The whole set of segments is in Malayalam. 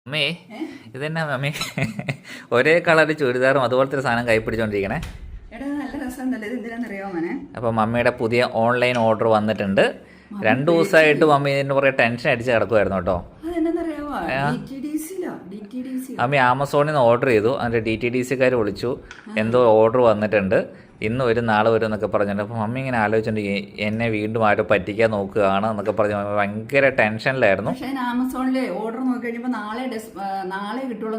അമ്മേ ഇതെന്നാ മമ്മി ഒരേ കളർ ചുരിദാറും അതുപോലത്തെ ഒരു സാധനം കൈ പിടിച്ചോണ്ടിരിക്കണേ. അപ്പൊ മമ്മിയുടെ പുതിയ ഓൺലൈൻ ഓർഡർ വന്നിട്ടുണ്ട്. 2 ദിവസമായിട്ട് മമ്മി ഇതിന് കുറെ ടെൻഷൻ അടിച്ച് കിടക്കുമായിരുന്നു കേട്ടോ. മമ്മി ആമസോണിൽ നിന്ന് ഓർഡർ ചെയ്തു. അതിന്റെ DTDCക്കാർ വിളിച്ചു, എന്തോ ഓർഡർ വന്നിട്ടുണ്ട്, ഇന്ന് വരും നാളെ വരും എന്നൊക്കെ പറഞ്ഞിട്ടുണ്ട്. അപ്പോൾ മമ്മി ഇങ്ങനെ ആലോചിച്ചിട്ടുണ്ടെങ്കിൽ എന്നെ വീണ്ടും ആരോ പറ്റിക്കാൻ നോക്കുകയാണ് എന്നൊക്കെ പറഞ്ഞ് മമ്മി ഭയങ്കര ടെൻഷനിലായിരുന്നു. ആമസോണിലെ ഓർഡർ നോക്കി കഴിഞ്ഞപ്പോൾ നാളെ കിട്ടുള്ളൂ.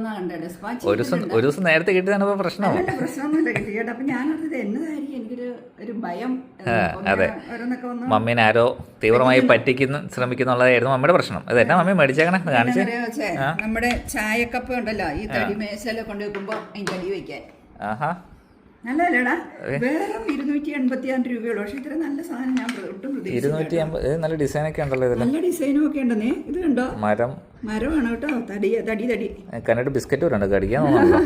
ഒരു ദിവസം നേരത്തെ കിട്ടിയതാണ് ഇപ്പോൾ പ്രശ്നമൊന്നുമില്ല കിട്ടിയിട്ട്. അപ്പൊ ഞാനത് എന്നതായിരിക്കും എനിക്കൊരു ഭയം. അതെ, മമ്മീനെ ആരോ തീവ്രമായി ശ്രമിക്കുന്നുള്ളതായിരുന്നു മമ്മിയുടെ പ്രശ്നം. അത് എന്നാ മമ്മി മേടിച്ചേക്കണേ കാണിച്ചേ. നമ്മുടെ ചായക്കപ്പ് ഉണ്ടല്ലോ, ഈ തടി മേശയിലെ കൊണ്ട് വെക്കുമ്പോ അതിന് തടി വെക്കാൻ. ആഹാ, നല്ലല്ലേടാ? വേറെ 286 രൂപയുള്ളൂ. പക്ഷെ ഇത്ര നല്ല സാധനം ഞാൻ ഒട്ടും 250. നല്ല ഡിസൈനൊക്കെ ഉണ്ടല്ലോ ഇതിൽ. നല്ല ഡിസൈനും ഒക്കെ ഉണ്ടെന്നേ. ഇത് കണ്ടോ, മരമാണ് കേട്ടോ. തടി കണ്ടിട്ട് ബിസ്ക്കറ്റ് വരണ്ട് കടിക്കാൻ തോന്നുന്നു.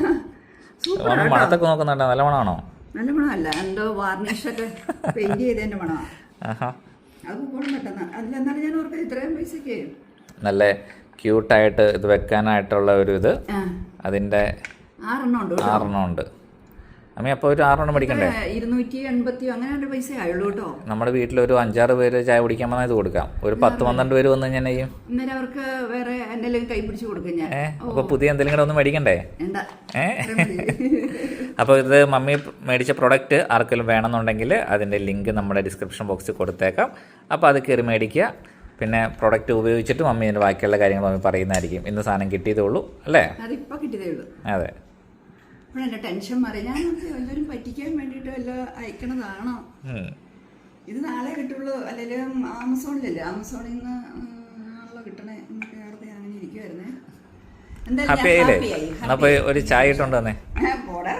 മണത്തൊക്കെ നോക്കുന്നുണ്ടോ? നല്ല മണമാണോ? നല്ല മണമല്ല, എന്തോ വാർണിഷൊക്കെ പെയിന്റ് ചെയ്തതിന്റെ മണമാണ്. അത് പോലും പെട്ടെന്ന് അതിലെന്താണ് ഞാൻ ഓർക്കുന്നത് ഇത്രയും പൈസക്ക് നല്ല ക്യൂട്ടായിട്ട് ഇത് വെക്കാനായിട്ടുള്ള ഒരു ഇത് അതിന്റെ 6 ഉണ്ട്. അമ്മ അപ്പോൾ ഒരു 6 മേടിക്കണ്ടേ? 280 അങ്ങനെ പൈസ ആയുള്ളൂ കേട്ടോ. നമ്മുടെ വീട്ടിലൊരു 5-6 പേര് ചായ കുടിക്കാൻ വന്നാൽ ഇത് കൊടുക്കാം. ഒരു 10-12 പേര് വന്നു കഴിഞ്ഞാൽ ഇന്നലെ അവർക്ക് വേറെ എന്തെങ്കിലും കൈ പിടിച്ച് കൊടുക്കും ഞാൻ. അപ്പോൾ പുതിയ എന്തെങ്കിലും കൂടെ ഒന്ന് മേടിക്കണ്ടേ? അപ്പോൾ ഇത് മമ്മി മേടിച്ച പ്രൊഡക്റ്റ് ആർക്കെങ്കിലും വേണമെന്നുണ്ടെങ്കിൽ അതിൻ്റെ ലിങ്ക് നമ്മുടെ ഡിസ്ക്രിപ്ഷൻ ബോക്സിൽ കൊടുത്തേക്കാം. അപ്പോൾ അത് കയറി മേടിക്കുക. പിന്നെ പ്രൊഡക്റ്റ് ഉപയോഗിച്ചിട്ട് മമ്മി ഇതിൻ്റെ ബാക്കിയുള്ള കാര്യങ്ങൾ മമ്മി പറയുന്നതായിരിക്കും. ഇന്ന് സാധനം കിട്ടിയതേ ഉള്ളൂ അല്ലേ? അതിപ്പോൾ കിട്ടിയതേ ഉള്ളൂ. അതെ, എന്റെ ടെൻഷൻ മാറി. ഞാൻ എല്ലാവരും പറ്റിക്കാൻ വേണ്ടിയിട്ട് വല്ല അയക്കണതാണോ? ഇത് നാളെ കിട്ടുള്ളൂ. അല്ലെങ്കിൽ ആമസോണിലല്ലേ, ആമസോണിൽ നിന്ന് ആണല്ലോ കിട്ടണേ എന്നൊക്കെ ഓർത്ത് ഞാൻ അങ്ങനെ ഇരിക്കുവായിരുന്നേ. ഹാപ്പി ആയില്ലേ? അപ്പോൾ ഒരു ചായ ഇട്ടുണ്ടോ? പോടാ.